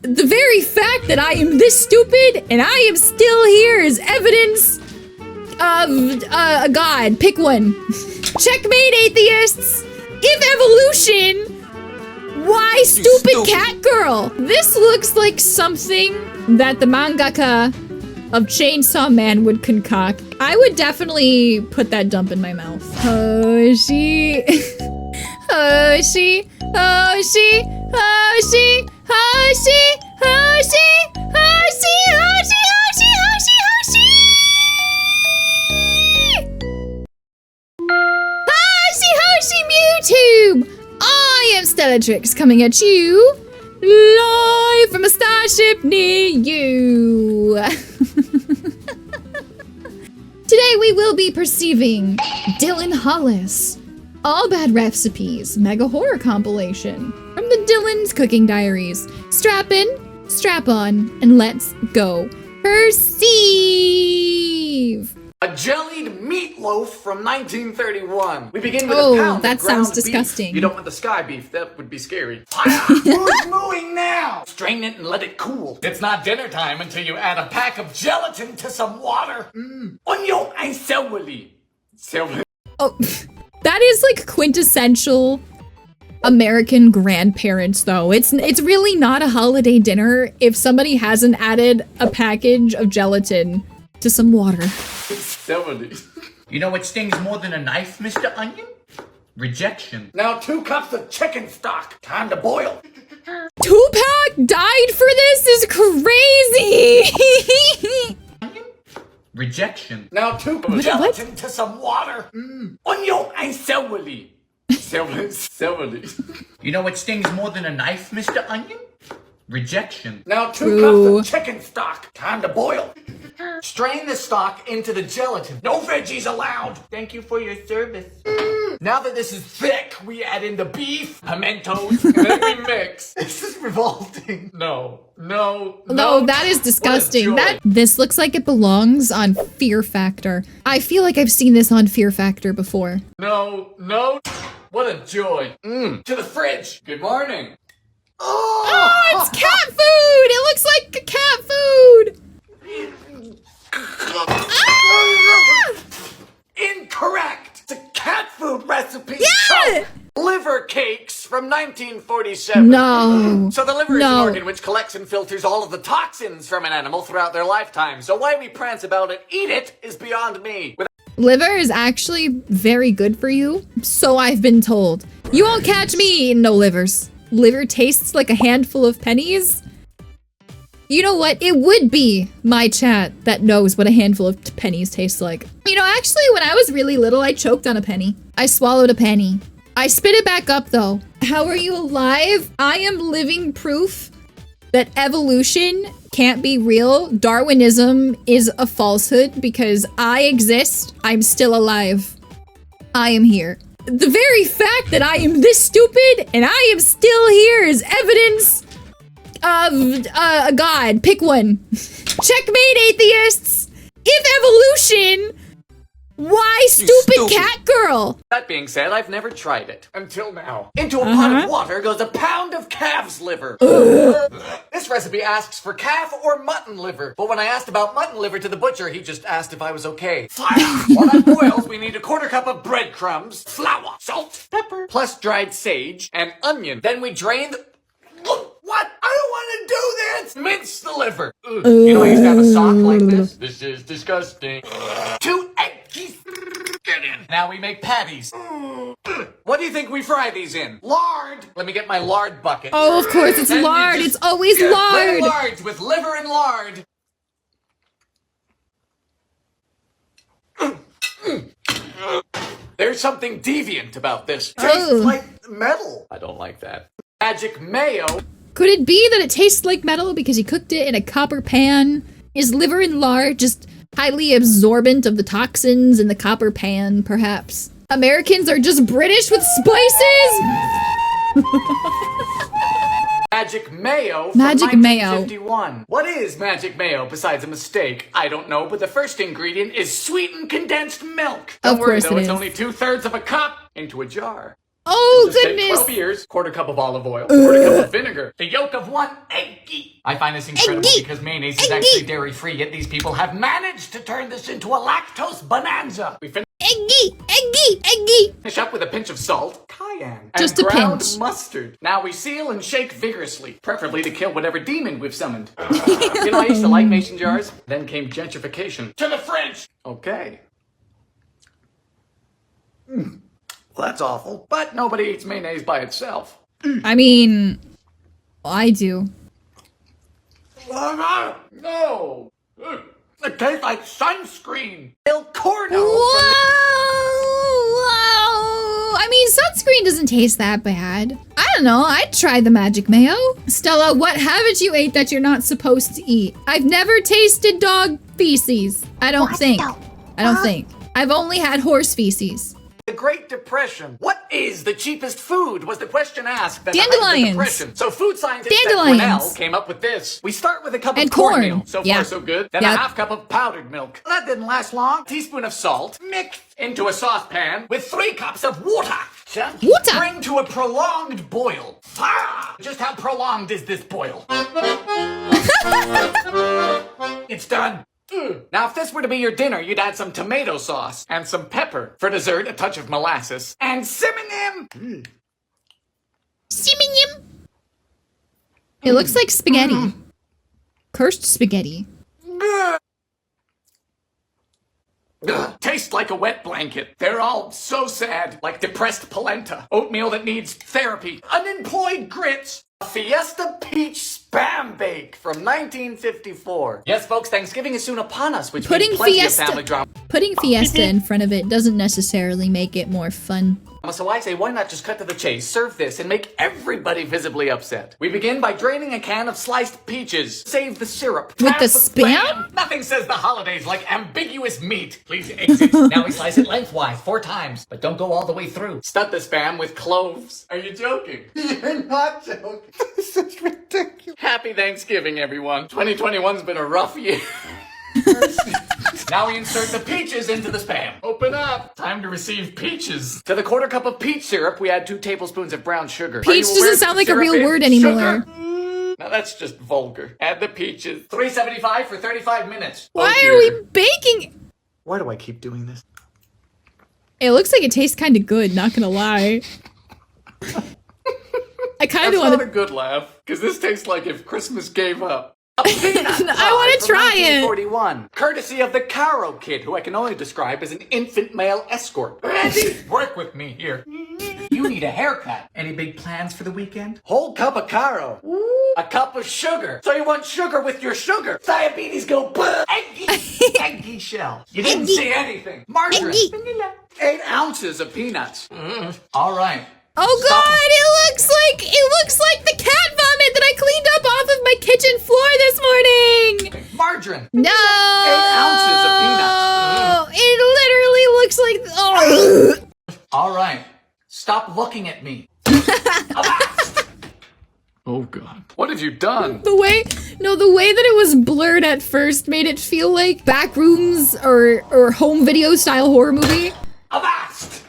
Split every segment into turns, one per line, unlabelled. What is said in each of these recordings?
The very fact that I am this stupid and I am still here is evidence of a god. Pick one. Checkmate, atheists. If evolution, why stupid cat girl? This looks like something that the mangaka of Chainsaw Man would concoct. I would definitely put that dump in my mouth. Hoshi. Hoshi. Hoshi. Hoshi. Hoshi. Hoshi. Hoshi. Hoshi. Hoshi. Hoshi. Hoshi. Hoshi. Hoshi Mewtube. I am Stellatrix coming at you live from a starship near you. Today we will be perceiving Dylan Hollis, All Bad Recipes, Mega Horror Compilation from the Dylan's Cooking Diaries. Strap in, strap on, and let's go. Perceive!
A jellied meatloaf from 1931. We begin with a pound
that
of ground
sounds disgusting.
beef. You don't want the sky beef, that would be scary. Who's mooing now? Strain it and let it cool. It's not dinner time until you add a pack of gelatin to some water. Onion and celery.
Oh, that is like quintessential American grandparents though. It's really not a holiday dinner if somebody hasn't added a package of gelatin to some water.
You know what stings more than a knife, Mr. Onion? Rejection. Now 2 cups of chicken stock. Time to boil.
Tupac died for this is crazy.
Onion? Rejection. Now 2 cups of gelatin to some water. Onion and celery. Celery. You know what stings more than a knife, Mr. Onion? Rejection. Now 2 cups of chicken stock. Time to boil. Strain the stock into the gelatin. No veggies allowed. Thank you for your service. Now that this is thick, we add in the beef, pimentos, and then we mix. This is revolting. No, that is disgusting.
This looks like it belongs on Fear Factor. I feel like I've seen this on Fear Factor before.
No. What a joy. To the fridge. Good morning.
Oh, it's cat food! It looks like cat food!
Incorrect! It's a cat food recipe!
Yeah!
Liver cakes from 1947.
No.
So the liver is an organ which collects and filters all of the toxins from an animal throughout their lifetime. So why we prance about it, eat it, is beyond me.
Liver is actually very good for you, so I've been told. You won't catch me eating no livers. Liver tastes like a handful of pennies? You know what? It would be my chat that knows what a handful of pennies tastes like. You know, actually, when I was really little, I choked on a penny. I swallowed a penny. I spit it back up, though. How are you alive? I am living proof that evolution can't be real. Darwinism is a falsehood because I exist. I'm still alive. I am here. The very fact that I am this stupid and I am still here is evidence of a god. Pick one. Checkmate, atheists. If evolution, why stupid cat girl?
That being said, I've never tried it. Until now. Into a pot of water goes a pound of calf's liver. This recipe asks for calf or mutton liver. But when I asked about mutton liver to the butcher, he just asked if I was okay. While that boils, we need a 1/4 cup of breadcrumbs, flour, salt, pepper, plus dried sage, and onion. Then we drain the... What? I don't want to do this! Mince the liver. You know I used to have a sock like this? This is disgusting. 2 eggs. Get in. Now we make patties. What do you think we fry these in? Lard. Let me get my lard bucket.
Oh, of course, it's lard. It's always lard.
Lards with liver and lard. There's something deviant about this. Tastes like metal. I don't like that. Magic mayo.
Could it be that it tastes like metal because he cooked it in a copper pan? Is liver and lard just highly absorbent of the toxins in the copper pan, perhaps? Americans are just British with spices?
Magic mayo from
Magic mayo.
1951. What is magic mayo besides a mistake? I don't know, but the first ingredient is sweetened condensed milk. Don't worry though, it's only 2/3 of a cup into a jar.
Oh,
Just take
goodness.
12 years, quarter cup of olive oil, quarter cup of vinegar, the yolk of one eggy. I find this incredible because mayonnaise is actually dairy-free, yet these people have managed to turn this into a lactose bonanza. We finish up with a pinch of salt, cayenne,
Just
and
a
ground
pinch.
mustard. Now we seal and shake vigorously, preferably to kill whatever demon we've summoned. You know, I used to like mason jars. Then came gentrification. To the fridge! Okay. Well, that's awful. But nobody eats mayonnaise by itself.
I mean, I do.
No! It tastes like sunscreen! El Corno!
Whoa! I mean, sunscreen doesn't taste that bad. I don't know. I'd try the magic mayo. Stella, what haven't you ate that you're not supposed to eat? I've never tasted dog feces. I don't think. I've only had horse feces.
The Great Depression. What is the cheapest food? Was the question asked.
Dandelions.
The Depression. So food scientists at
Dandelions.
Cornell came up with this. We start with a cup
And
of cornmeal.
corn.
So
Yeah.
far, so good. Then
Yep.
a half cup of powdered milk. That didn't last long. Teaspoon of salt. Mixed into a saucepan with 3 cups of water.
Water.
Bring to a prolonged boil. Just how prolonged is this boil? It's done. Now, if this were to be your dinner, you'd add some tomato sauce and some pepper. For dessert, a touch of molasses and cinnamon.
Simenyum. It looks like spaghetti. Cursed spaghetti.
Tastes like a wet blanket. They're all so sad, like depressed polenta. Oatmeal that needs therapy. Unemployed grits. A Fiesta Peach Spam Bake from 1954. Yes, folks, Thanksgiving is soon upon us, which
Putting
means plenty of family drama.
Putting Fiesta in front of it doesn't necessarily make it more fun.
So I say, why not just cut to the chase, serve this, and make everybody visibly upset? We begin by draining a can of sliced peaches. Save the syrup.
With
Pass
the
Spam? Nothing says the holidays like ambiguous meat. Please exit. Now we slice it lengthwise 4 times, but don't go all the way through. Stud the Spam with cloves. Are you joking? You're not joking. This is ridiculous. Happy Thanksgiving, everyone. 2021's been a rough year. Now we insert the peaches into the Spam. Open up. Time to receive peaches. To the quarter cup of peach syrup, we add 2 tablespoons of brown sugar.
Peach doesn't sound like a real word anymore.
Now that's just vulgar. Add the peaches. $3.75 for 35 minutes.
Why are we baking?
Why do I keep doing this?
It looks like it tastes kind of good, not gonna lie. I kind of
That's
want
not a
to.
good laugh, because this tastes like if Christmas gave up.
I want to try it.
1941, courtesy of the Caro Kid, who I can only describe as an infant male escort. Randy, work with me here. You need a haircut. Any big plans for the weekend? Whole cup of Caro. A cup of sugar. So you want sugar with your sugar. Diabetes go eggy. Eggy shell. You didn't say anything. Margarine. 8 ounces of peanuts. All right.
Oh god, it looks like the cat vomit that I cleaned up off of my kitchen floor this morning.
Margarine.
No.
8 ounces of peanuts.
It literally looks like.
All right. Stop looking at me. Oh god. What have you done?
The way that it was blurred at first made it feel like Backrooms or home video style horror movie.
Avast!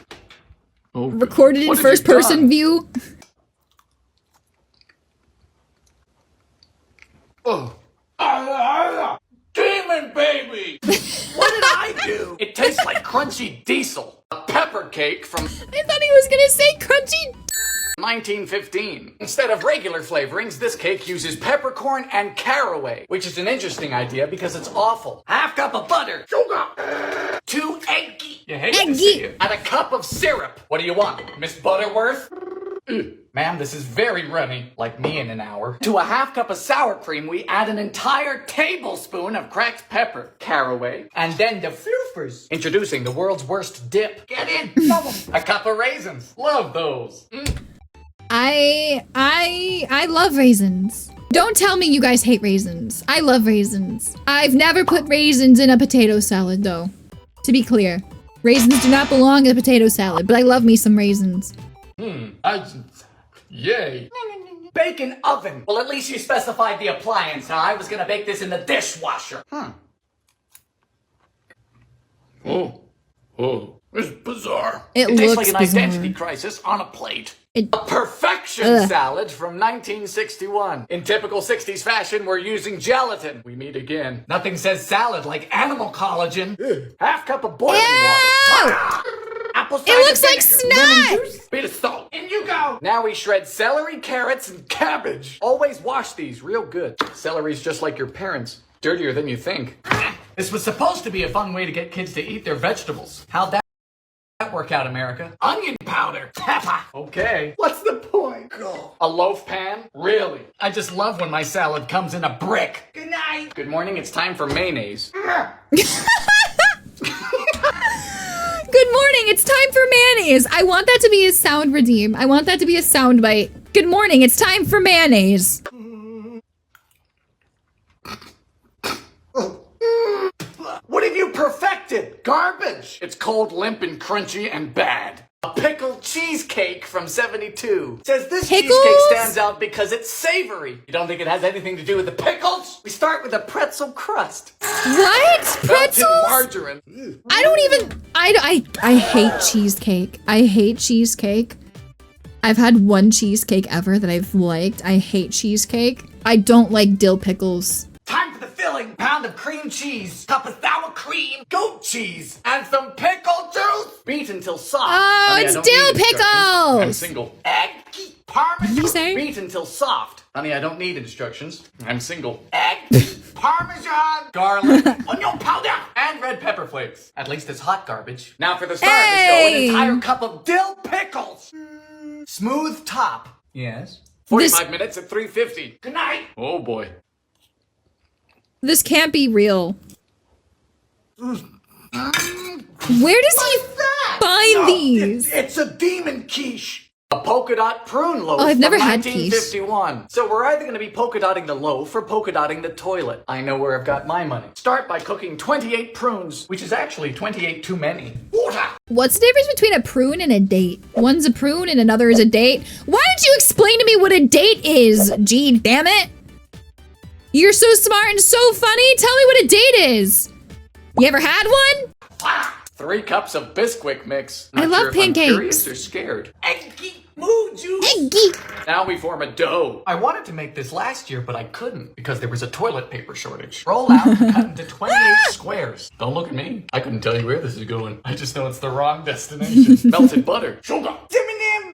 Oh,
recorded in first person view.
Oh. Demon baby! What did I do? It tastes like crunchy diesel. A pepper cake from
I thought he was gonna say crunchy.
1915. Instead of regular flavorings, this cake uses peppercorn and caraway, which is an interesting idea because it's awful. Half cup of butter. Sugar. 2 eggy. You hate to see it. And a cup of syrup. What do you want, Miss Butterworth? Ma'am, this is very runny, like me in an hour. To a half cup of sour cream, we add an entire tablespoon of cracked pepper, caraway, and then the floofers. Introducing the world's worst dip. Get in. A cup of raisins. Love those.
I love raisins. Don't tell me you guys hate raisins. I love raisins. I've never put raisins in a potato salad though. To be clear, raisins do not belong in a potato salad, but I love me some raisins.
Yay. Bacon oven. Well, at least you specified the appliance, huh? I was gonna bake this in the dishwasher. Oh. It's bizarre.
It
tastes
looks
like an
bizarre.
identity crisis on a plate.
It-
A perfection salad from 1961. In typical 60s fashion, we're using gelatin. We meet again. Nothing says salad like animal collagen. Half cup of boiling water. Apple cider
It looks like
vinegar. Lemon
snot!
juice. Bit of salt. In you go. Now we shred celery, carrots, and cabbage. Always wash these real good. Celery's just like your parents. Dirtier than you think. This was supposed to be a fun way to get kids to eat their vegetables. How'd that work out, America? Onion powder. Pepper. Okay. What's the point? A loaf pan? Really? I just love when my salad comes in a brick. Good night. Good morning. It's time for mayonnaise.
Good morning, it's time for mayonnaise. I want that to be a sound redeem. I want that to be a sound bite. Good morning, it's time for mayonnaise.
What have you perfected? Garbage. It's cold, limp, and crunchy and bad. A pickled cheesecake from 72. Says this
Pickles?
cheesecake stands out because it's savory. You don't think it has anything to do with the pickles? We start with a pretzel crust.
What?
Melted
Pretzels?
margarine.
I don't even, I hate cheesecake. I hate cheesecake. I've had one cheesecake ever that I've liked. I hate cheesecake. I don't like dill pickles.
Time for the filling. Pound of cream cheese, cup of sour cream, goat cheese, and some pickle juice. Beat until soft.
Oh,
Honey, I
it's
don't
dill
need instructions. I'm
pickles.
single. Egg, parmesan.
What did you say?
Beat until soft. Honey, I don't need instructions. I'm single. Egg, parmesan, garlic, onion powder, and red pepper flakes. At least it's hot garbage. Now for the star of the show,
Hey.
an entire cup of dill pickles. Smooth top. Yes. 45 minutes at 3:50. Good night. Oh boy.
This can't be real. Where does he find these?
It's a demon quiche. A polka dot prune loaf.
Oh, I've never
from
had quiche.
1951. So we're either going to be polka dotting the loaf or polka dotting the toilet. I know where I've got my money. Start by cooking 28 prunes, which is actually 28 too many. Water.
What's the difference between a prune and a date? One's a prune and another is a date. Why don't you explain to me what a date is? Gee, damn it. You're so smart and so funny. Tell me what a date is. You ever had one?
3 cups of biscuit mix.
I
Not
love
sure if I'm
pancakes.
curious or scared. Eggy moo juice.
Eggy.
Now we form a dough. I wanted to make this last year, but I couldn't because there was a toilet paper shortage. Roll out and cut into 28 squares. Don't look at me. I couldn't tell you where this is going. I just know it's the wrong destination. Melted butter. Sugar.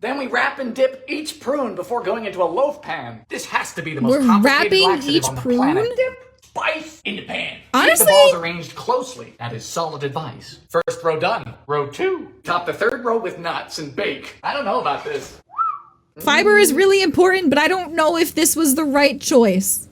Then we wrap and dip each prune before going into a loaf pan. This has to be the most
We're
complicated
wrapping
laxative
each
on the
prune?
planet. Dip, spice in the pan.
Honestly-
Keep the balls arranged closely. That is solid advice. First row done. Row 2. Top the 3rd row with nuts and bake. I don't know about this.
Fiber is really important, but I don't know if this was the right choice.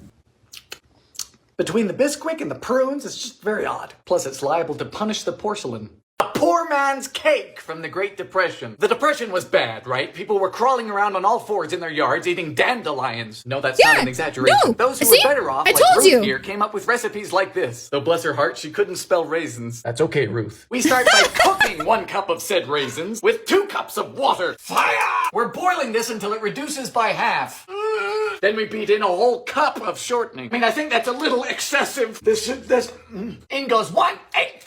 Between the bisquick and the prunes, it's just very odd. Plus, it's liable to punish the porcelain. A poor man's cake from the Great Depression. The Depression was bad, right? People were crawling around on all fours in their yards eating dandelions. No, that's not
Yeah,
an exaggeration.
no,
Those who
see?
were better off,
I
like
told
Ruth
you.
here, came up with recipes like this. Though bless her heart, she couldn't spell raisins. That's okay, Ruth. We start by cooking 1 cup of said raisins with 2 cups of water. Fire! We're boiling this until it reduces by half. Then we beat in a whole cup of shortening. I mean, I think that's a little excessive. In goes 1 egg.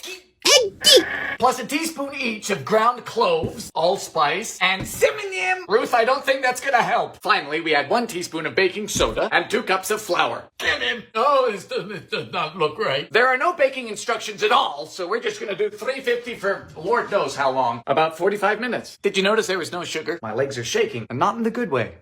Plus a teaspoon each of ground cloves, allspice, and cinnamon. Ruth, I don't think that's gonna help. Finally, we add 1 teaspoon of baking soda and 2 cups of flour. Get in. Oh, this does not look right. There are no baking instructions at all, so we're just gonna do 350 for Lord knows how long. About 45 minutes. Did you notice there was no sugar? My legs are shaking, and not in the good way.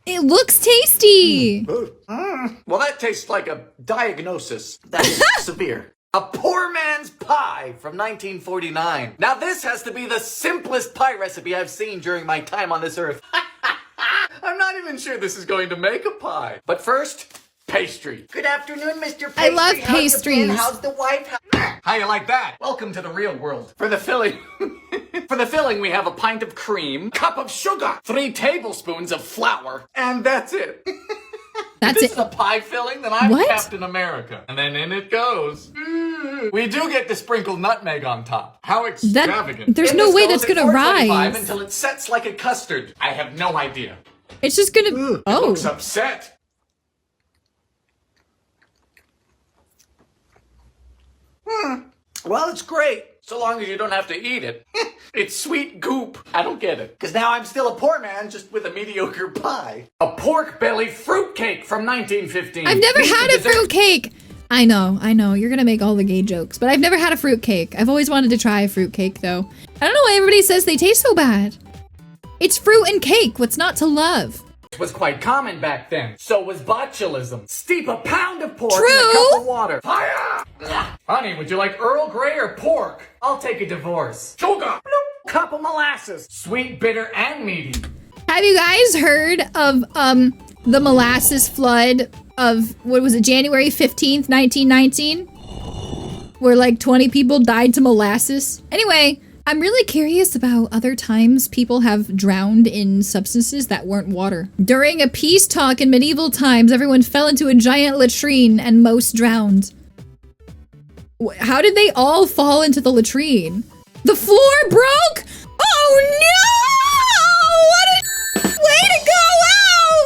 It looks tasty.
Well, that tastes like a diagnosis. That is severe. A poor man's pie from 1949. Now this has to be the simplest pie recipe I've seen during my time on this earth. I'm not even sure this is going to make a pie. But first, pastry. Good afternoon, Mr. Pastry.
I love
How's the
pastries.
pen? How's the wife? How you like that? Welcome to the real world. For the filling... For the filling, we have a pint of cream, cup of sugar, 3 tablespoons of flour, and that's it.
That's
If this
it.
is a pie filling, then I'm
What?
Captain America. And then in it goes. We do get to sprinkle nutmeg on top. How extravagant.
There's
In
no
this
way
goes
that's
at
gonna
425
rise.
until it sets like a custard. I have no idea.
It's just gonna,
It
oh.
looks upset. Well, it's great. So long as you don't have to eat it. It's sweet goop. I don't get it. Because now I'm still a poor man just with a mediocre pie. A pork belly fruitcake from 1915.
I've never had a fruitcake. I know. You're gonna make all the gay jokes, but I've never had a fruitcake. I've always wanted to try a fruitcake, though. I don't know why everybody says they taste so bad. It's fruit and cake. What's not to love?
Was quite common back then. So was botulism. Steep a pound of pork
True.
in a cup of water. Fire! Honey, would you like Earl Grey or pork? I'll take a divorce. Sugar. Cup of molasses. Sweet, bitter, and meaty.
Have you guys heard of the molasses flood of, what was it, January 15th, 1919? Where like 20 people died to molasses? Anyway, I'm really curious about other times people have drowned in substances that weren't water. During a peace talk in medieval times, everyone fell into a giant latrine and most drowned. How did they all fall into the latrine? The floor broke? Oh no! What a way to go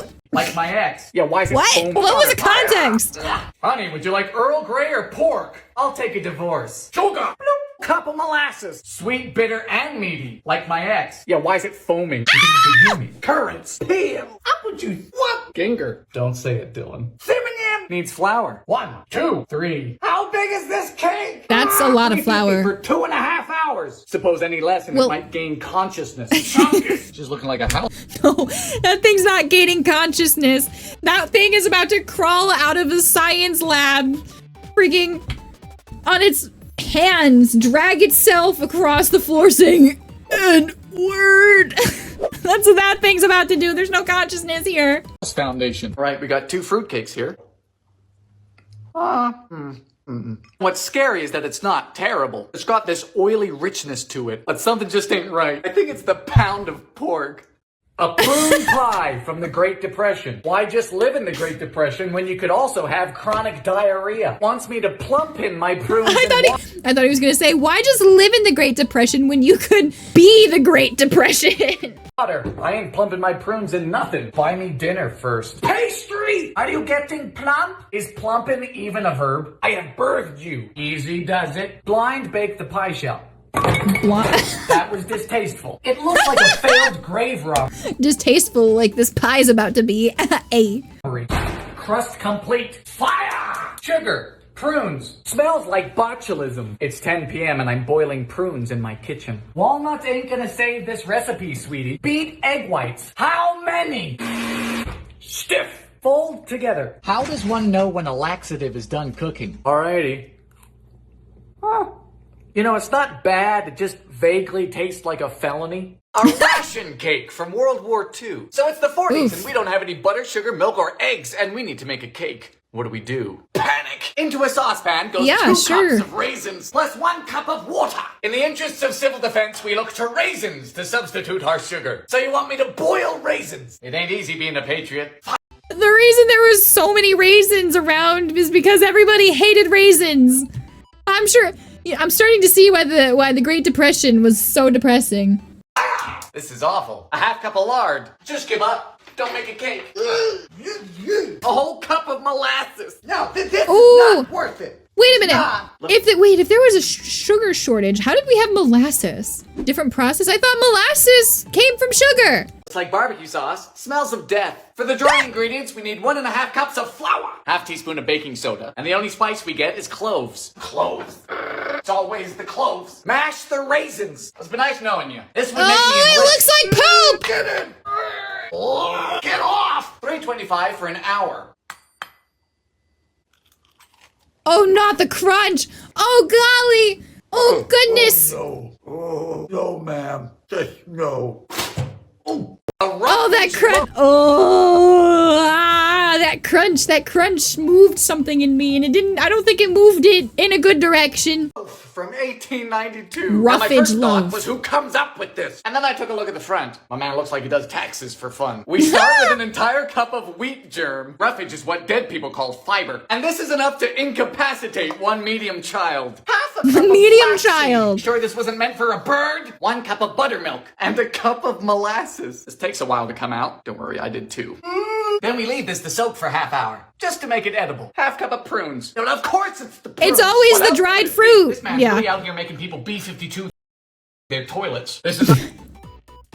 out!
Like my ex. Yeah, why is it
What?
foam
What was
water?
the context?
Honey, would you like Earl Grey or pork? I'll take a divorce. Sugar. Cup of molasses. Sweet, bitter, and meaty. Like my ex. Yeah, why is it foaming? You think you can hear me? Currants. Peel. Apple juice. What? Ginger. Don't say it, Dylan. Cinnamon. Needs flour. 1, 2, 3. How big is this cake?
That's a lot of flour.
For 2.5 hours. Suppose any less and it might gain consciousness. She's looking like a house.
No, that thing's not gaining consciousness. That thing is about to crawl out of a science lab. Freaking on its hands, drag itself across the floor saying, N-word. That's what that thing's about to do. There's no consciousness here.
Foundation. Right, we got 2 fruitcakes here. What's scary is that it's not terrible. It's got this oily richness to it, but something just ain't right. I think it's the pound of pork. A prune pie from the Great Depression. Why just live in the Great Depression when you could also have chronic diarrhea? Wants me to plump in my prunes
I thought he was gonna say, why just live in the Great Depression when you could be the Great Depression?
Water. I ain't plumping my prunes in nothing. Buy me dinner first. Pastry! Are you getting plump? Is plumping even a verb? I have birthed you. Easy does it. Blind bake the pie shell. That was distasteful. It looks like a failed grave robber.
Distasteful like this pie's about to be. A.
Crust complete. Fire! Sugar. Prunes. Smells like botulism. It's 10 p.m. and I'm boiling prunes in my kitchen. Walnuts ain't gonna save this recipe, sweetie. Beat egg whites. How many? Stiff. Fold together. How does one know when a laxative is done cooking? Alrighty. Huh. You know, it's not bad, it just vaguely tastes like a felony. A ration cake from World War II. So it's the 40s and we don't have any butter, sugar, milk, or eggs, and we need to make a cake. What do? Panic. Into a saucepan goes 2 cups of raisins plus 1 cup of water. In the interests of civil defense, we look to raisins to substitute our sugar. So you want me to boil raisins? It ain't easy being a patriot.
The reason there was so many raisins around is because everybody hated raisins. I'm sure... Yeah, I'm starting to see why the Great Depression was so depressing.
This is awful. A half cup of lard. Just give up. Don't make a cake. A whole cup of molasses. No, this is not worth it.
Wait a minute. If there was a sugar shortage, how did we have molasses? Different process? I thought molasses came from sugar.
It's like barbecue sauce. Smells of death. For the dry ingredients, we need 1.5 cups of flour. Half teaspoon of baking soda. And the only spice we get is cloves. Cloves. It's always the cloves. Mash the raisins. It's been nice knowing you. This would make me
it looks like poop!
Get in! Get off! $3.25 for an hour.
Oh, not the crunch! Oh, golly! Oh, goodness!
Oh, no. Oh, no, ma'am. Just no.
Oh, that crunch! Oh, that crunch moved something in me, and it didn't. I don't think it moved it in a good direction.
From 1892.
Roughage
and my first
loaf.
thought was, who comes up with this? And then I took a look at the front. My man looks like he does taxes for fun. We start with an entire cup of wheat germ. Roughage is what dead people call fiber. And this is enough to incapacitate 1 medium child. Half
Medium child.
Sure this wasn't meant for a bird? 1 cup of buttermilk and a cup of molasses. This takes a while to come out. Don't worry, I did too. Then we leave this to soak for half hour, just to make it edible. Half cup of prunes. No, of course it's the prunes.
It's always
What
the
else
dried
would it be?
fruit.
This man's
Yeah.
really out here making people B-52 their toilets. This is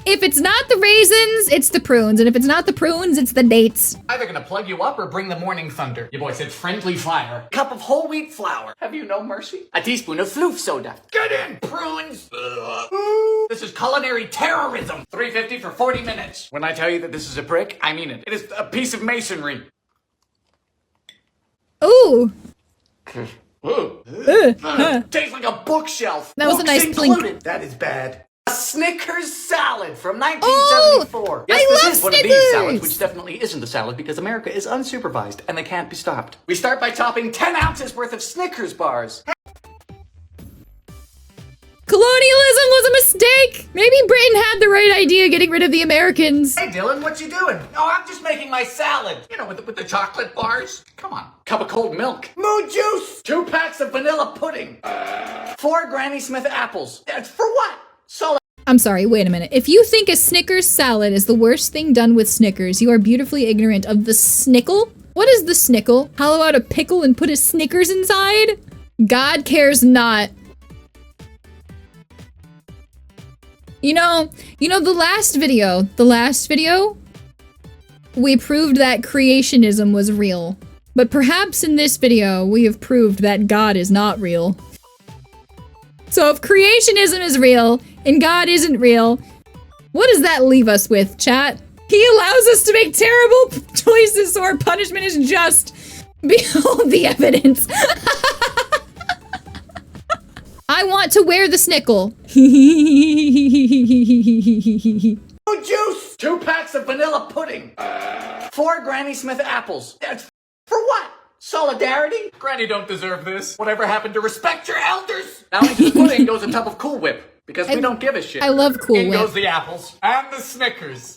If it's not the raisins, it's the prunes. And if it's not the prunes, it's the dates.
either gonna plug you up or bring the morning thunder. Your boy said friendly fire. Cup of whole wheat flour. Have you no mercy? A teaspoon of floof soda. Get in, prunes! This is culinary terrorism. $3.50 for 40 minutes. When I tell you that this is a brick, I mean it. It is a piece of masonry.
Ooh.
Tastes like a bookshelf.
That was a
Books
nice plink.
included. That is bad. A Snickers salad from
Oh,
1974.
I
Yes,
love
this is one of these
Snickers.
salads, which definitely isn't a salad because America is unsupervised and they can't be stopped. We start by topping 10 ounces worth of Snickers bars.
Colonialism was a mistake. Maybe Britain had the right idea getting rid of the Americans.
Hey Dylan, what you doing? Oh, I'm just making my salad. You know, with the chocolate bars. Come on. Cup of cold milk. Moo juice. 2 packs of vanilla pudding. 4 Granny Smith apples. For what? Solid.
I'm sorry, wait a minute. If you think a Snickers salad is the worst thing done with Snickers, you are beautifully ignorant of the snickle. What is the snickle? Hollow out a pickle and put a Snickers inside? God cares not. You know, the last video, we proved that creationism was real. But perhaps in this video, we have proved that God is not real. So if creationism is real, and God isn't real, what does that leave us with, chat? He allows us to make terrible choices so our punishment is just. Behold the evidence. I want to wear the snickle.
Juice. 2 packs of vanilla pudding. 4 Granny Smith apples. For what? Solidarity? Granny don't deserve this. Whatever happened to respect your elders? Now into the pudding goes a tub of Cool Whip. Because we don't give a shit.
I love Cool
In
Whip.
goes the apples. And the Snickers.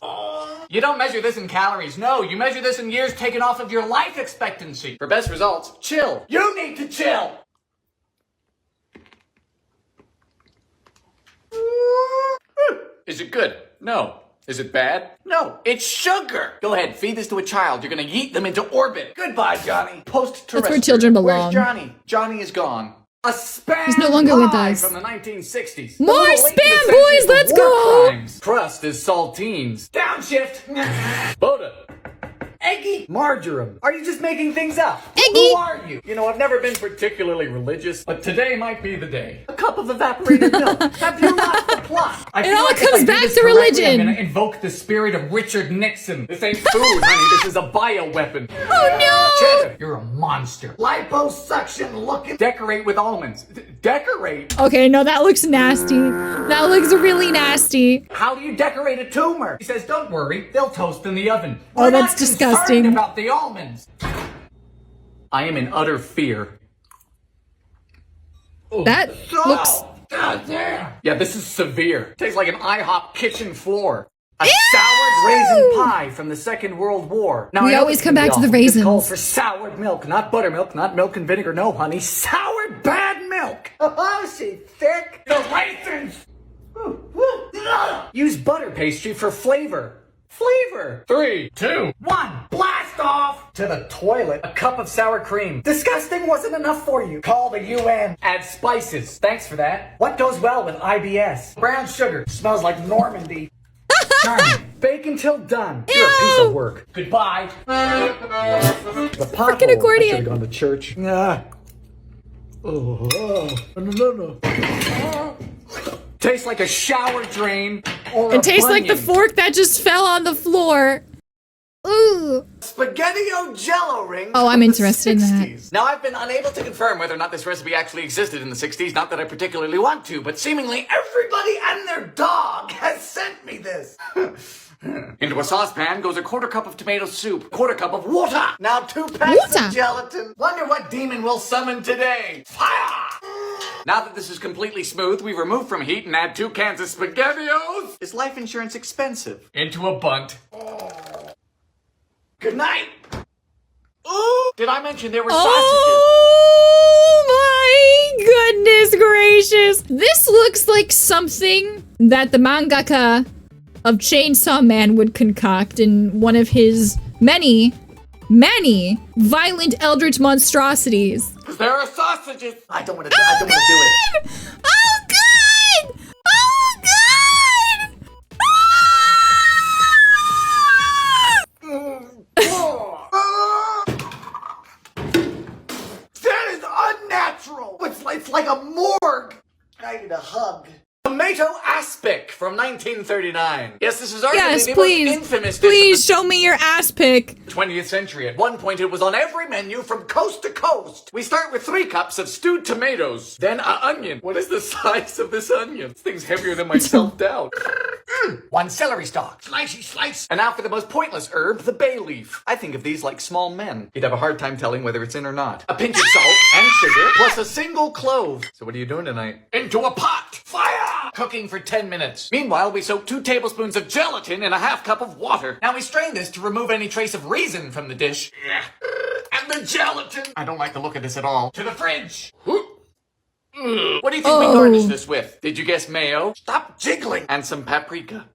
You don't measure this in calories. No, you measure this in years taken off of your life expectancy. For best results, chill. You need to chill. Is it good? No. Is it bad? No. It's sugar. Go ahead, feed this to a child. You're gonna yeet them into orbit. Goodbye, Johnny. Post-terrestrial.
That's where children belong.
Where's Johnny? Johnny is gone. A spam
He's no longer with
pie
us.
from the 1960s.
More
A little late to
spam,
the
boys,
century
let's
for war
go.
crimes. Crust is saltines. Downshift. Boda. Eggy. Marjoram. Are you just making things up?
Eggy.
Who are you? You know, I've never been particularly religious, but today might be the day. A cup of evaporated milk. Have you lost the plot? I
It
feel
all
like if I
comes
do
back
this
to
correctly,
religion.
I'm gonna invoke the spirit of Richard Nixon. This ain't food, honey. This is a bioweapon.
Oh
Cheddar, you're a monster. Liposuction looking. Decorate with almonds. Decorate?
no! Okay, no, that looks nasty. That looks really nasty.
How do you decorate a tumor? He says, don't worry, they'll toast in the oven.
Oh,
We're
that's
not
disgusting.
concerned about the almonds. I am in utter fear.
That looks.
Oh, God damn. Yeah, this is severe. Tastes like an IHOP kitchen floor. A soured raisin pie from the Second World War. Now,
We
I know
always
this
come
can be
back to the
awful. It's called
raisins.
for soured milk, not buttermilk, not milk and vinegar. No, honey, soured bad milk. Oh, she thick. The raisins. Use butter pastry for flavor. Flavor. 3, 2, 1. Blast off to the toilet. A cup of sour cream. Disgusting wasn't enough for you. Call the UN. Add spices. Thanks for that. What goes well with IBS? Brown sugar. Smells like Normandy. Charming. Bake until done. You're a piece of work. Goodbye. The
Frickin' accordion.
I should have gone to church. No. Tastes like a shower drain or
It tastes like the
bunion.
fork that just fell on the floor. Ooh.
Spaghettiio jello ring.
Oh, I'm
from the
interested in that.
60s. Now, I've been unable to confirm whether or not this recipe actually existed in the 60s. Not that I particularly want to, but seemingly everybody and their dog has sent me this. Into a saucepan goes a 1/4 cup of tomato soup, 1/4 cup of water. Now 2 packs
Water.
of gelatin. Wonder what demon we'll summon today. Fire! Now that this is completely smooth, we remove from heat and add 2 cans of Spaghettios. Is life insurance expensive? Into a bunt. Good night. Ooh! Did I mention there were sausages?
Oh my goodness gracious. This looks like something that the mangaka of Chainsaw Man would concoct in one of his many violent eldritch monstrosities.
There are sausages.
I don't want to do it.
Oh god! Oh
That is unnatural. It's like a morgue. I need a hug.
Tomato aspic from 1939. Yes, this is arguably
Yes,
the
please.
most infamous dish
Please
of
show me your ass pic.
the 20th century. At one point, it was on every menu from coast to coast. We start with 3 cups of stewed tomatoes, then an onion. What is the size of this onion? This thing's heavier than my self-doubt. 1 celery stalk. Slicey slice. And now for the most pointless herb, the bay leaf. I think of these like small men. You'd have a hard time telling whether it's in or not. A pinch of salt and sugar, plus a single clove. So what are you doing tonight? Into a pot. Fire! Cooking for 10 minutes. Meanwhile, we soak 2 tablespoons of gelatin in a half cup of water. Now we strain this to remove any trace of raisin from the dish. And the gelatin. I don't like the look of this at all. To the fridge. What do you think we garnish this with? Did you guess mayo? Stop jiggling. And some paprika.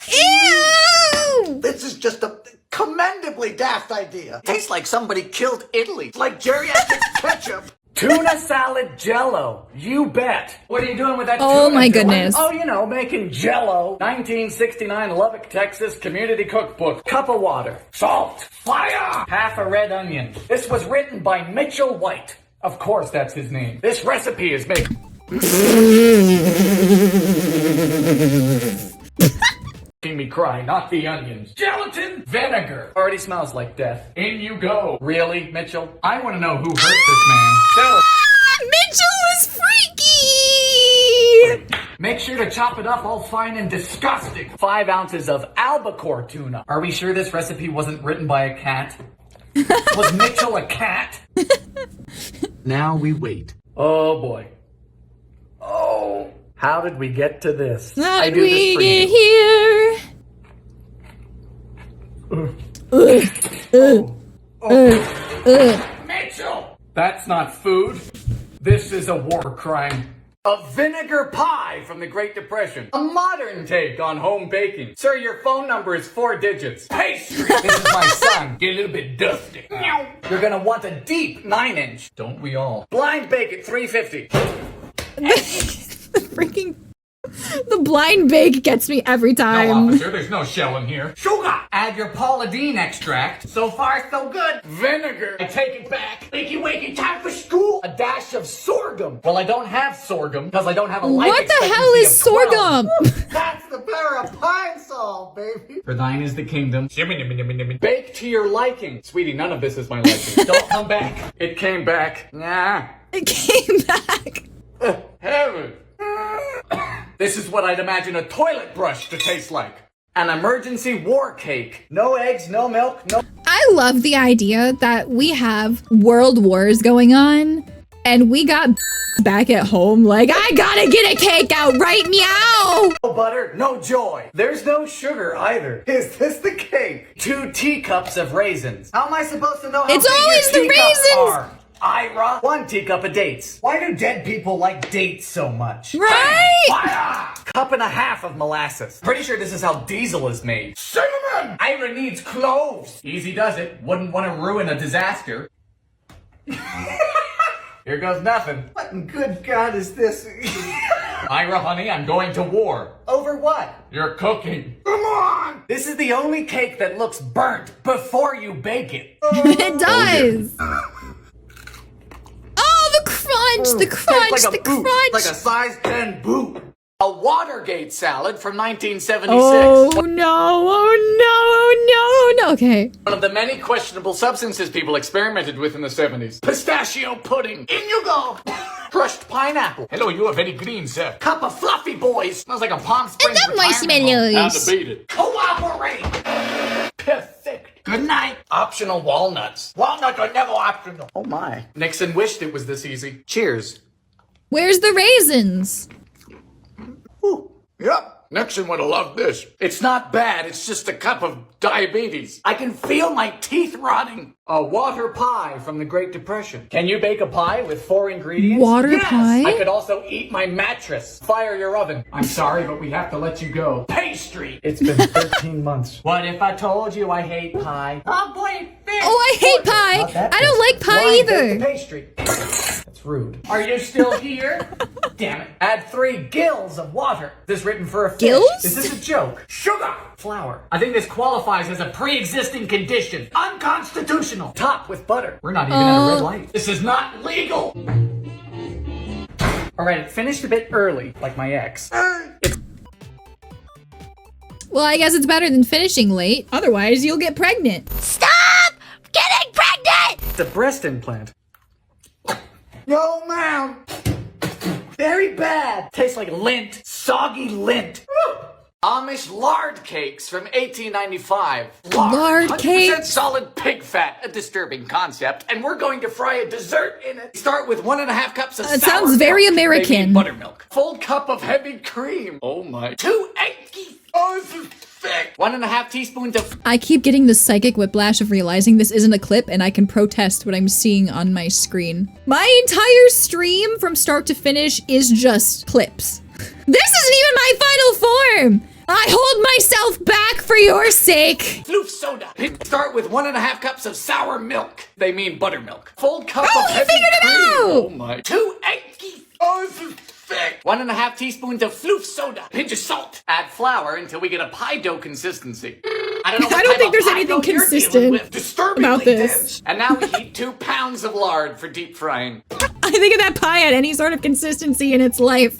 Ew!
This is just a commendably daft idea.
Tastes like somebody killed Italy.
Like geriatric ketchup.
Tuna salad jello. You bet. What are you doing with that
Oh
tuna,
my
Dylan?
goodness.
Oh, you know, making jello. 1969 Lubbock, Texas Community Cookbook. Cup of water. Salt. Fire. Half a red onion. This was written by Mitchell White. Of course that's his name. This recipe is made... Making me cry, not the onions. Gelatin, vinegar. Already smells like death. In you go. Really, Mitchell? I want to know who hurt this man.
Mitchell is freaky!
Make sure to chop it up all fine and disgusting. 5 ounces of albacore tuna. Are we sure this recipe wasn't written by a cat? Was Mitchell a cat? Now we wait. Oh boy. Oh, how did we get to this?
How
I
did
do this
we
for
get
you. Mitchell! That's not food. This is a war crime. A vinegar pie from the Great Depression. A modern take on home baking. Sir, your phone number is 4 digits. Pastry! This is my son. Get a little bit dusty. You're gonna want a deep 9-inch. Don't we all? Blind bake at 350.
The blind bake gets me every
No,
time.
officer, there's no shell in here. Sugar! Add your Pauladine extract. So far, so good. Vinegar. I take it back. Wakey, wakey, time for school. A dash of sorghum. Well, I don't have sorghum because I don't have a life
What the
expectancy
hell is
of 12.
sorghum?
That's the power of pine salt, baby.
For thine is the kingdom. Bake to your liking. Sweetie, none of this is my liking. Don't come back. It came back. Nah.
It came back.
Heaven. This is what I'd imagine a toilet brush to taste like. An emergency war cake. No eggs, no milk, no...
I love the idea that we have world wars going on and we got back at home like, I gotta get a cake out right meow.
No butter, no joy. There's no sugar either. Is this the cake? 2 teacups of raisins. How am I supposed to know how
It's
big
always
your
the
teacups
raisins.
are? Ira, 1 teacup of dates. Why do dead people like dates so much?
Right?
Fire! Cup and a half of molasses. Pretty sure this is how diesel is made. Cinnamon! Ira needs cloves. Easy does it. Wouldn't want to ruin a disaster. Here goes nothing.
What in good God is this?
Ira, honey, I'm going to war.
Over what?
You're cooking.
Come on!
This is the only cake that looks burnt before you bake it.
It does. Oh, the crunch, the crunch,
It's like
the
a boot.
crunch.
Like a size 10 boot. A Watergate salad from 1976.
Oh no, oh no, oh no, no. Okay.
One of the many questionable substances people experimented with in the 70s. Pistachio pudding. In you go. Crushed pineapple. Hello, you are very green, sir. Cup of fluffy boys. Smells like a Palm Springs
the
retirement home.
marshmallows.
How to beat it. Cooperate. Perfect. Good night. Optional walnuts.
Walnuts are never optional.
Oh my. Nixon wished it was this easy. Cheers.
Where's the raisins?
Yep.
Nixon would have loved this. It's not bad. It's just a cup of diabetes. I can feel my teeth rotting. A water pie from the Great Depression. Can you bake a pie with 4 ingredients?
Water pie?
I could also eat my mattress. Fire your oven. I'm sorry, but we have to let you go. Pastry. It's been 13 months. What if I told you I hate pie? Oh boy, fish.
Oh, I hate pie. I don't like pie either.
Pastry. That's rude. Are you still here? Damn it. Add 3 gills of water. This is written for a fish.
Gills?
Is this a joke? Sugar. Flour. I think this qualifies as a pre-existing condition. Unconstitutional. Top with butter. We're not even at a red light. This is not legal. Alright, it finished a bit early, like my ex.
Well, I guess it's better than finishing late. Otherwise, you'll get pregnant.
Stop getting pregnant!
It's a breast implant.
No, ma'am.
Very bad. Tastes like lint. Soggy lint. Amish lard cakes from 1895.
Lard
100%
cakes?
solid pig fat, a disturbing concept, and we're going to fry a dessert in it. Start with 1.5 cups of
It
sour
sounds very
milk,
American.
maybe buttermilk. Full cup of heavy cream. Oh my. 2 eggs. Oh, this is thick. 1.5 teaspoons of
I keep getting the psychic whiplash of realizing this isn't a clip and I can protest what I'm seeing on my screen. My entire stream from start to finish is just clips. This isn't even my final form! I hold myself back for your sake!
floof soda. Start with 1.5 cups of sour milk. They mean buttermilk. Full cup
Oh,
of
he
heavy
figured it
cream.
out!
Oh my. 2 eggs. Oh, this is thick. 1.5 teaspoons of floof soda. Pinch of salt. Add flour until we get a pie dough consistency. I don't know.
I don't think there's anything
consistent
consistent
Disturbingly
about this.
dense. And now we heat 2 pounds of lard for deep frying.
I think if that pie had any sort of consistency in its life,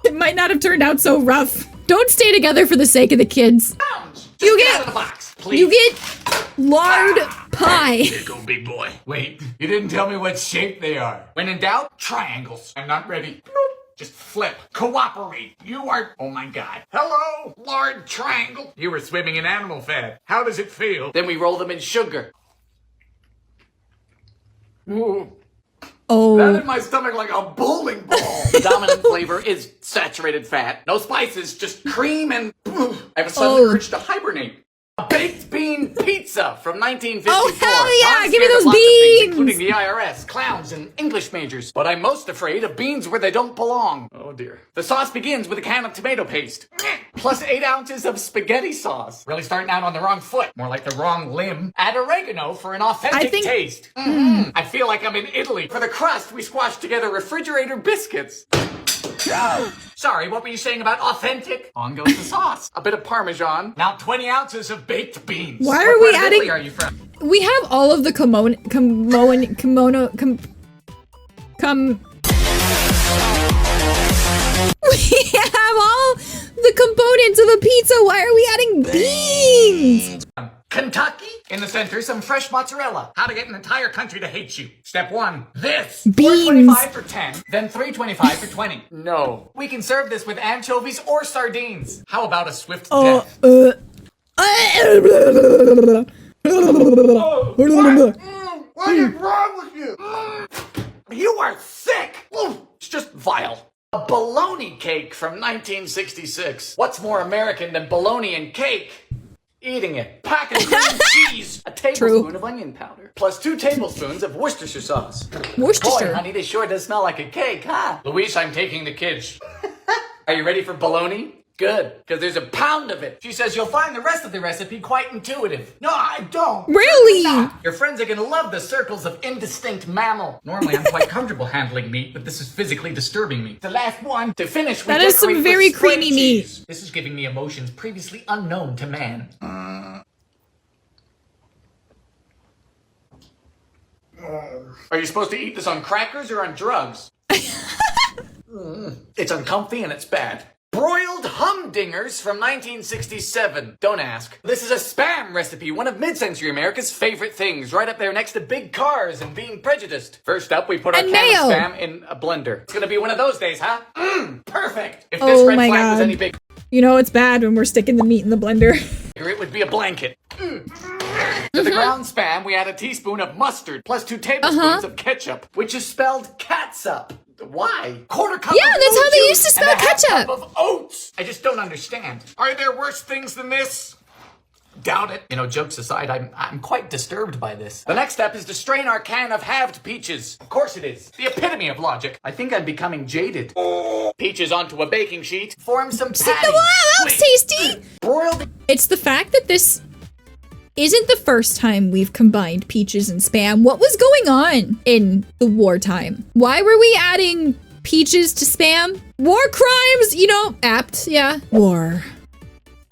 it might not have turned out so rough. Don't stay together for the sake of the kids.
Pounds. Just
You
get
get-
out of the box, please.
You get lard pie.
Here you go, big boy. Wait, you didn't tell me what shape they are. When in doubt, triangles. I'm not ready. Just flip. Cooperate. You are... Oh my god. Hello, lard triangle. You were swimming in animal fat. How does it feel? Then we roll them in sugar. Ooh. That
Oh,
in my stomach like a bowling ball. The dominant flavor is saturated fat. No spices, just cream and... I have a sudden urge to hibernate. A baked bean pizza from 1954.
Oh, hell yeah,
I'm
give me
scared of
those
lots of things,
beans.
including the IRS, clowns, and English majors. But I'm most afraid of beans where they don't belong. Oh dear. The sauce begins with a can of tomato paste. Plus 8 ounces of spaghetti sauce. Really starting out on the wrong foot. More like the wrong limb. Add oregano for an authentic taste. I feel like I'm in Italy. For the crust, we squashed together refrigerator biscuits. Sorry, what were you saying about authentic? On goes the sauce. A bit of Parmesan. Now 20 ounces of baked beans.
Why
What
are we
part of
adding-
Italy are you from?
we have all of the we have all the components of a pizza. Why are we adding beans?
Kentucky. In the center, some fresh mozzarella. How to get an entire country to hate you. Step 1. This.
Beans.
$4.25 for 10, then $3.25 for 20. No. We can serve this with anchovies or sardines. How about a swift death?
What is wrong with you?
You are sick! It's just vile. A bologna cake from 1966. What's more American than bologna and cake? Eating it. Pack of cream cheese. A tablespoon of onion powder. Plus 2 tablespoons of Worcestershire sauce.
Worcestershire.
Boy, honey, this sure does smell like a cake, huh? Luis, I'm taking the kids. Are you ready for bologna? Good, because there's a pound of it. She says you'll find the rest of the recipe quite intuitive.
No, I don't.
Really?
Your friends are gonna love the circles of indistinct mammal. Normally, I'm quite comfortable handling meat, but this is physically disturbing me. The last one. To finish, we
That is some
decorate
very
with spread
creamy meat.
cheese. This is giving me emotions previously unknown to man. Are you supposed to eat this on crackers or on drugs? It's uncomfy and it's bad. Broiled humdingers from 1967. Don't ask. This is a spam recipe, one of mid-century America's favorite things, right up there next to big cars and being prejudiced. First up, we put our
And
can
mayo.
of spam in a blender. It's gonna be one of those days, huh? Perfect. If this
Oh
red
my
flag was
God.
any bigger,
You know it's bad when we're sticking the meat in the blender.
it would be a blanket. To the ground spam, we add a teaspoon of mustard, plus 2 tablespoons of ketchup, which is spelled catsup. Why? Quarter cup
Yeah,
of
that's
blue
how they
juice
used to spell
and a half
ketchup.
cup of oats. I just don't understand. Are there worse things than this? Doubt it. You know, jokes aside, I'm quite disturbed by this. The next step is to strain our can of halved peaches. Of course it is. The epitome of logic. I think I'm becoming jaded. Peaches onto a baking sheet. Form some patties.
Wow, that was tasty.
Broiled.
It's the fact that this isn't the first time we've combined peaches and Spam. What was going on in the wartime? Why were we adding peaches to Spam? War crimes, you know, apt, yeah. War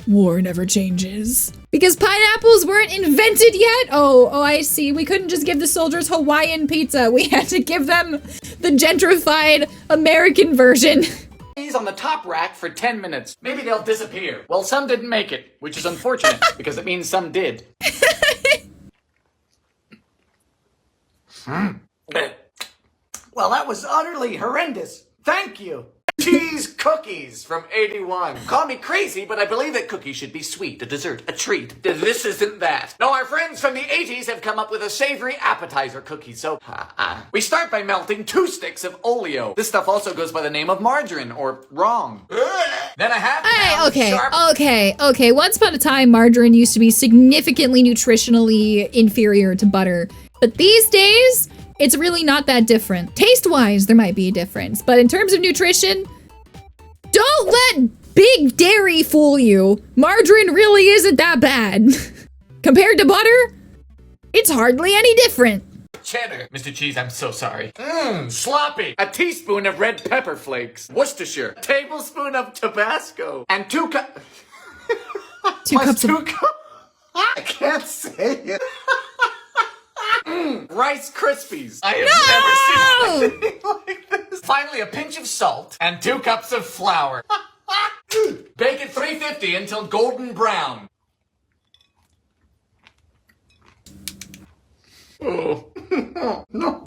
never changes. Because pineapples weren't invented yet? Oh, I see. We couldn't just give the soldiers Hawaiian pizza. We had to give them the gentrified American version.
On the top rack for 10 minutes. Maybe they'll disappear. Well, some didn't make it, which is unfortunate because it means some did.
Well, that was utterly horrendous. Thank you.
Cheese cookies from 81. Call me crazy, but I believe that cookies should be sweet, a dessert, a treat. This isn't that. No, our friends from the 80s have come up with a savory appetizer cookie, so we start by melting 2 sticks of oleo. This stuff also goes by the name of margarine, or wrong. Then a half pound of sharp...
Okay. Once upon a time, margarine used to be significantly nutritionally inferior to butter. But these days, it's really not that different. Taste-wise, there might be a difference. But in terms of nutrition, don't let big dairy fool you. Margarine really isn't that bad. Compared to butter, it's hardly any different.
Cheddar. Mr. Cheese, I'm so sorry. Sloppy. A teaspoon of red pepper flakes. Worcestershire. A tablespoon of Tabasco. And 2 cups...
2 cups of...
I can't say it.
Rice Krispies. I have never seen anything like this. Finally, a pinch of salt and 2 cups of flour. Bake at 350 until golden brown. Oh, no.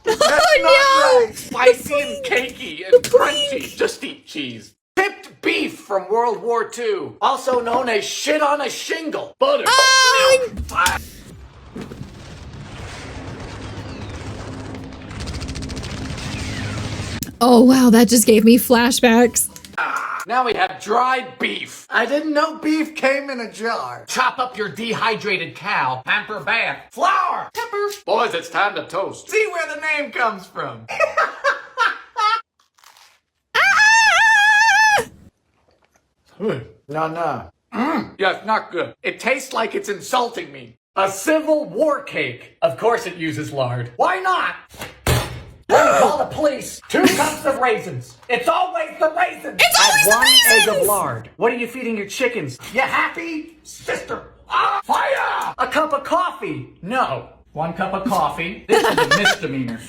Oh no!
Spicy and cakey and crunchy. Just eat cheese. Pipped beef from World War II. Also known as shit on a shingle. Butter.
Oh!
Milk.
Oh wow, that just gave me flashbacks.
Now we have dried beef.
I didn't know beef came in a jar.
Chop up your dehydrated cow. Pamper bath. Flour. Pepper. Boys, it's time to toast. See where the name comes from.
No.
Yeah, it's not good. It tastes like it's insulting me. A Civil War cake. Of course it uses lard. Why not? Call the police. 2 cups of raisins. It's always the raisins.
It's always the raisins.
1 egg of lard. What are you feeding your chickens? You happy? Sister. Fire! A cup of coffee. No. 1 cup of coffee. This is a misdemeanor.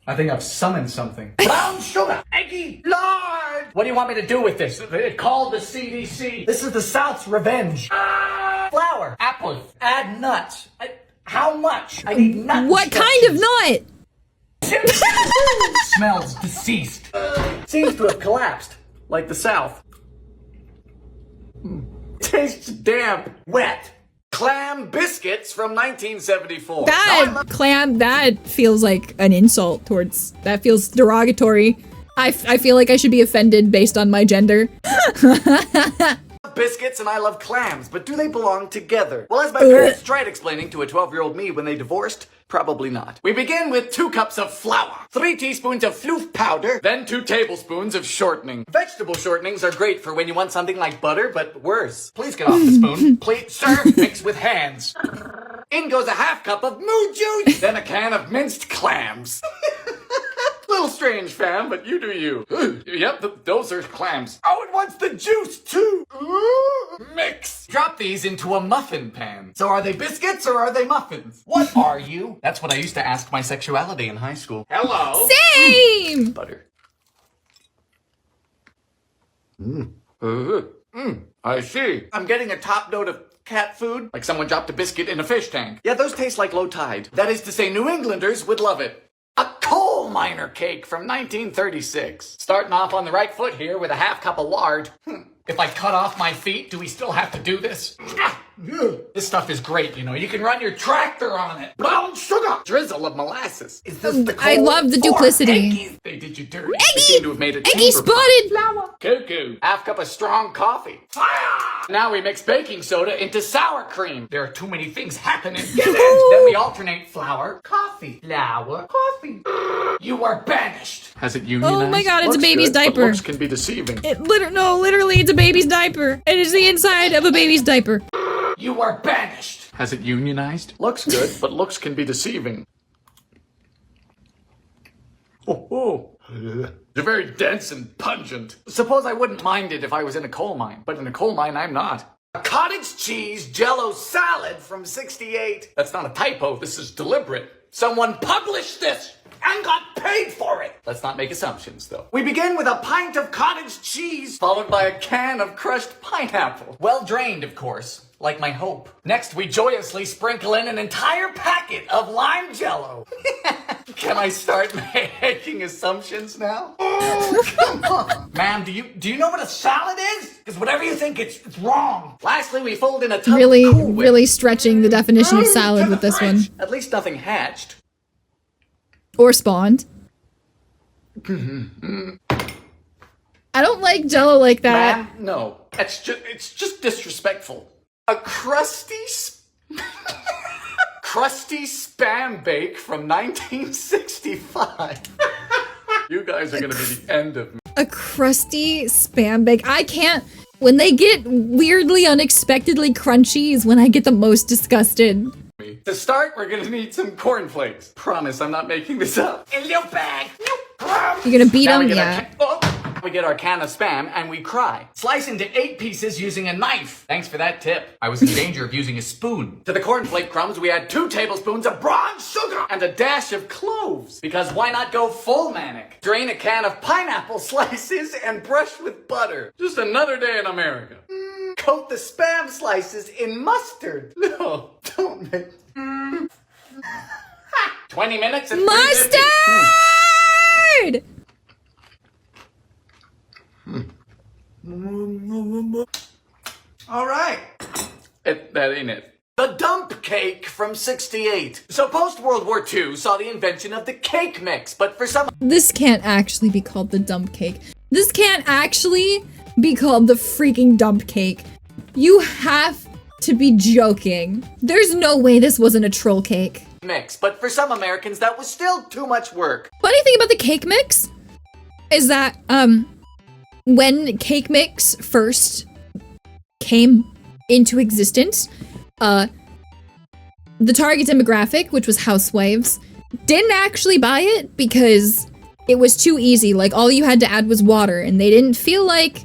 I think I've summoned something. Brown sugar. Eggy. Lard. What do you want me to do with this? Call the CDC. This is the South's revenge. Flour. Apples. Add nuts. How much? I need nuts.
What kind of nut?
Smells deceased. Seems to have collapsed, like the South. Tastes damp. Wet. Clam biscuits from 1974.
That feels like an insult towards, that feels derogatory. I feel like I should be offended based on my gender.
Biscuits and I love clams, but do they belong together? Well, as my parents tried explaining to a 12-year-old me when they divorced, probably not. We begin with 2 cups of flour, 3 teaspoons of floof powder, then 2 tablespoons of shortening. Vegetable shortenings are great for when you want something like butter, but worse. Please get off the spoon. Please, sir, mix with hands. In goes a half cup of moo juice, then a can of minced clams. Little strange, fam, but you do you. Yep, those are clams. Oh, it wants the juice, too. Mix. Drop these into a muffin pan. So are they biscuits or are they muffins? What are you? That's what I used to ask my sexuality in high school. Hello.
Same!
Butter. I see. I'm getting a top note of cat food, like someone dropped a biscuit in a fish tank. Yeah, those taste like low tide. That is to say, New Englanders would love it. A coal miner cake from 1936. Starting off on the right foot here with a half cup of lard. If I cut off my feet, do we still have to do this? This stuff is great, you know. You can run your tractor on it. Brown sugar. Drizzle of molasses. Is this the
I love the duplicity.
Eggies? They did you dirty. They seem to have made a
Eggy
chamber
spotted!
pot. Cuckoo. Half cup of strong coffee. Fire! Now we mix baking soda into sour cream. There are too many things happening. Get it? Then we alternate flour, coffee, flour, coffee. You are banished. Has it unionized?
Oh my god, it's a
Looks
baby's
good, but
diaper.
looks can be deceiving.
Literally, it's a baby's diaper. It is the inside of a baby's diaper.
You are banished. Has it unionized? Looks good, but looks can be deceiving. Oh. They're very dense and pungent. Suppose I wouldn't mind it if I was in a coal mine, but in a coal mine I'm not. A cottage cheese jello salad from '68. That's not a typo, this is deliberate. Someone published this and got paid for it. Let's not make assumptions, though. We begin with a pint of cottage cheese, followed by a can of crushed pineapple. Well drained, of course, like my hope. Next, we joyously sprinkle in an entire packet of lime jello. Can I start making assumptions now? Oh, come on. Ma'am, do you know what a salad is? Because whatever you think, it's wrong. Lastly, we fold in a tub of Cool Whip.
Really stretching the definition of salad with this one.
At least nothing hatched.
Or spawned. I don't like jello like that.
Ma'am, no. It's just disrespectful. A crusty spam bake from 1965. You guys are gonna be the end of me.
A crusty spam bake. I can't. When they get weirdly, unexpectedly crunchy is when I get the most disgusted.
To start, we're gonna need some cornflakes. Promise, I'm not making this up. In your bag.
You're gonna beat
Now
them?
we get
Yeah.
we get our can of Spam and we cry. Slice into 8 pieces using a knife. Thanks for that tip. I was in danger of using a spoon. To the cornflake crumbs, we add 2 tablespoons of brown sugar and a dash of cloves. Because why not go full manic? Drain a can of pineapple slices and brush with butter. Just another day in America. Coat the Spam slices in mustard. No, don't make... 20 minutes and
Mustard!
All right.
That ain't it. The dump cake from '68. So post-World War II saw the invention of the cake mix, but for some...
This can't actually be called the dump cake. This can't actually be called the freaking dump cake. You have to be joking. There's no way this wasn't a troll cake.
Mix, but for some Americans that was still too much work.
Funny thing about the cake mix is that, when cake mix first came into existence, the target demographic, which was housewives, didn't actually buy it because it was too easy. Like, all you had to add was water, and they didn't feel like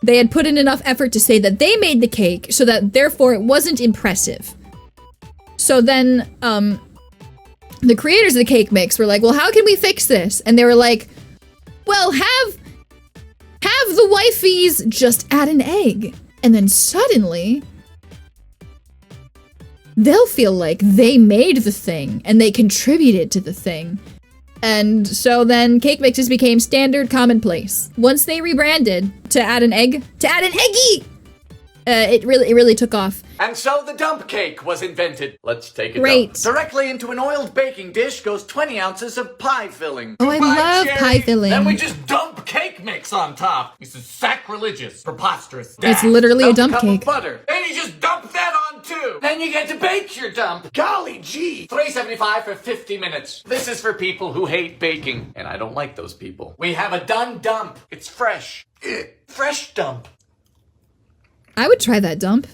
they had put in enough effort to say that they made the cake, so that therefore it wasn't impressive. So then, the creators of the cake mix were like, well, how can we fix this? And they were like, well, have the wifeys just add an egg. And then suddenly, they'll feel like they made the thing and they contributed to the thing. And so then cake mixes became standard commonplace. Once they rebranded to add an eggy, it really took off.
And so the dump cake was invented. Let's take it
Great.
up. Directly into an oiled baking dish goes 20 ounces of pie filling.
Oh, I love pie filling.
Then we just dump cake mix on top. This is sacrilegious, preposterous.
It's literally a dump
cup
cake.
Of butter. Then you just dump that on too. Then you get to bake your dump. Golly gee. $3.75 for 50 minutes. This is for people who hate baking, and I don't like those people. We have a done dump. It's fresh. Fresh dump.
I would try that dump.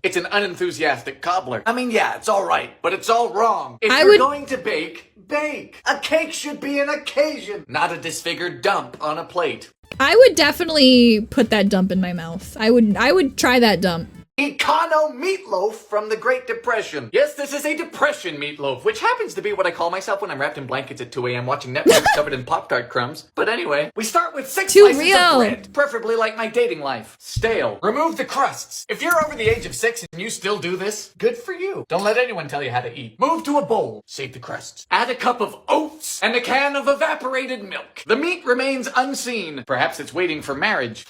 It's an unenthusiastic cobbler. I mean, yeah, it's all right, but it's all wrong. If
I
you're
would-
going to bake, bake. A cake should be an occasion, not a disfigured dump on a plate.
I would definitely put that dump in my mouth. I would try that dump.
Econo meatloaf from the Great Depression. Yes, this is a depression meatloaf, which happens to be what I call myself when I'm wrapped in blankets at 2 a.m. watching Netflix covered in Pop-Tart crumbs. But anyway, we start with 6
Too
slices
real.
of bread, preferably like my dating life. Stale. Remove the crusts. If you're over the age of 6 and you still do this, good for you. Don't let anyone tell you how to eat. Move to a bowl. Save the crusts. Add a cup of oats and a can of evaporated milk. The meat remains unseen. Perhaps it's waiting for marriage.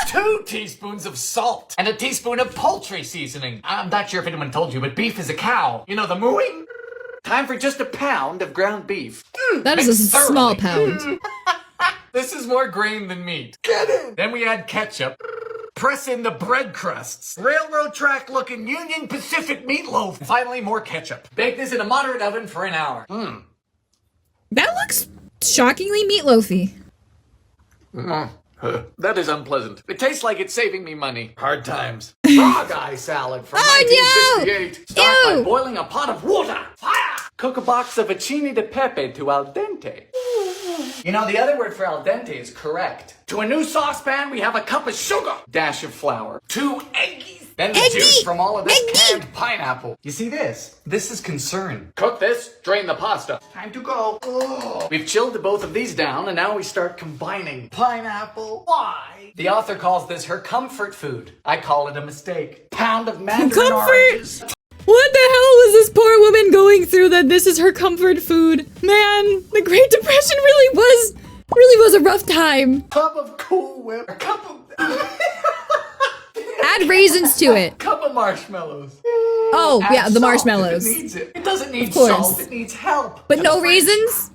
2 teaspoons of salt and a teaspoon of poultry seasoning. I'm not sure if anyone told you, but beef is a cow. You know, the mooing? Time for just a pound of ground beef.
That is a small pound.
This is more grain than meat. Get it! Then we add ketchup. Press in the bread crusts. Railroad track looking Union Pacific meatloaf. Finally, more ketchup. Bake this in a moderate oven for an hour.
That looks shockingly meatloafy.
That is unpleasant. It tastes like it's saving me money. Hard times. Frog eye salad from 1968. Start by boiling a pot of water. Fire! Cook a box of acini de pepe to al dente. You know, the other word for al dente is correct. To a new saucepan, we have a cup of sugar. Dash of flour. 2 eggies. Then the juice from all of this canned pineapple. You see this? This is concern. Cook this, drain the pasta. Time to go. Oh. We've chilled both of these down, and now we start combining. Pineapple. Why? The author calls this her comfort food. I call it a mistake. Pound of mandarin oranges.
What the hell was this poor woman going through that this is her comfort food? Man, the Great Depression really was a rough time.
Cup of Cool Whip. A cup of...
Add raisins to it.
Cup of marshmallows.
Oh,
Add
yeah, the
salt
marshmallows.
if it needs it. It doesn't need
course.
salt, it needs help.
But no raisins?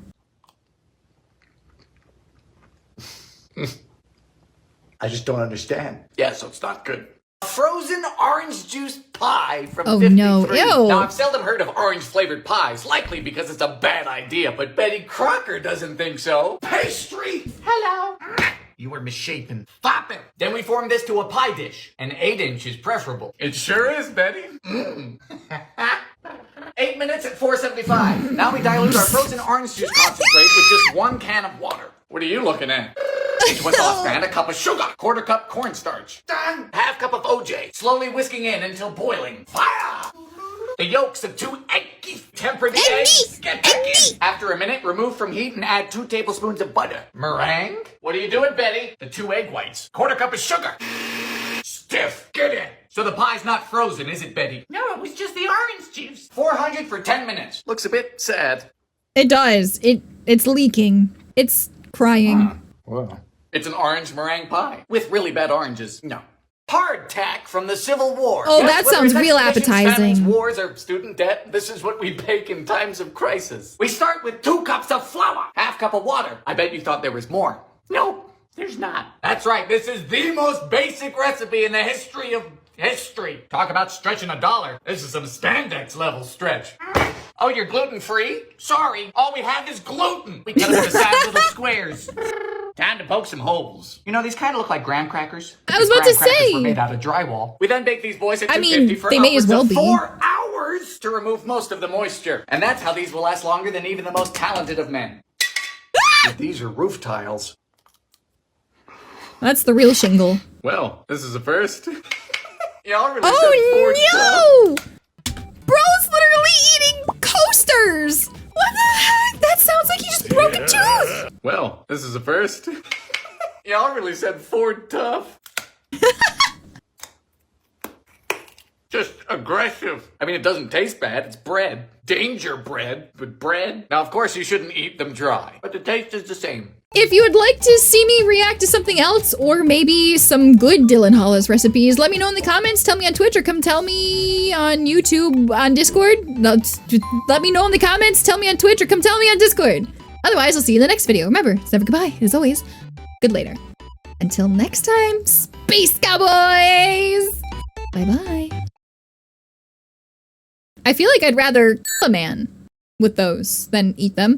I just don't understand. Yeah, so it's not good. A frozen orange juice pie from
Oh
53.
no, ew.
Now, I've seldom heard of orange-flavored pies, likely because it's a bad idea, but Betty Crocker doesn't think so. Pastry! Hello. You were misshapen. Stop it! Then we form this to a pie dish. An 8-inch is preferable. It sure is, Betty. 8 minutes at 475. Now we dilute our frozen orange juice concentrate with just 1 can of water. What are you looking at? Into a saucepan, a cup of sugar, 1/4 cup cornstarch. Done. 1/2 cup of OJ. Slowly whisking in until boiling. Fire! The yolks of 2 eggs. Temper the eggs. Get back in. After a minute, remove from heat and add 2 tablespoons of butter. Meringue? What are you doing, Betty? The 2 egg whites. 1/4 cup of sugar. Stiff. Get in. So the pie's not frozen, is it, Betty? No, it was just the orange juice. 400 for 10 minutes. Looks a bit sad.
It does. It's leaking. It's crying.
Wow. It's an orange meringue pie with really bad oranges. No. Hardtack from the Civil War.
Oh, that sounds real appetizing.
Famines, wars, or student debt. This is what we bake in times of crisis. We start with 2 cups of flour, 1/2 cup of water. I bet you thought there was more. No, there's not. That's right. This is the most basic recipe in the history of history. Talk about stretching a dollar. This is some spandex level stretch. Oh, you're gluten-free? Sorry, all we have is gluten. We cut them into sad little squares. Time to poke some holes. You know, these kind of look like graham crackers.
I was about to
Graham crackers
say.
were made out of drywall. We then bake these boys at
I
250
mean,
for
they may as well
upwards of
be.
4 hours to remove most of the moisture. And that's how these will last longer than even the most talented of men. These are roof tiles.
That's the real shingle.
Well, this is a first. Y'all really
Oh no! Bro's literally eating coasters! What the heck? That sounds like he just broke a tooth!
Well, this is a first. Y'all really said Ford tough. Just aggressive. I mean, it doesn't taste bad. It's bread. Danger bread, but bread. Now, of course, you shouldn't eat them dry, but the taste is the same.
If you would like to see me react to something else, or maybe some good Dylan Hollis recipes, let me know in the comments, tell me on Twitch, or come tell me on YouTube, on Discord. Let me know in the comments, tell me on Twitch, or come tell me on Discord. Otherwise, I'll see you in the next video. Remember, it's never goodbye. As always, good later. Until next time, Space Cowboys! Bye-bye. I feel like I'd rather kill a man with those than eat them.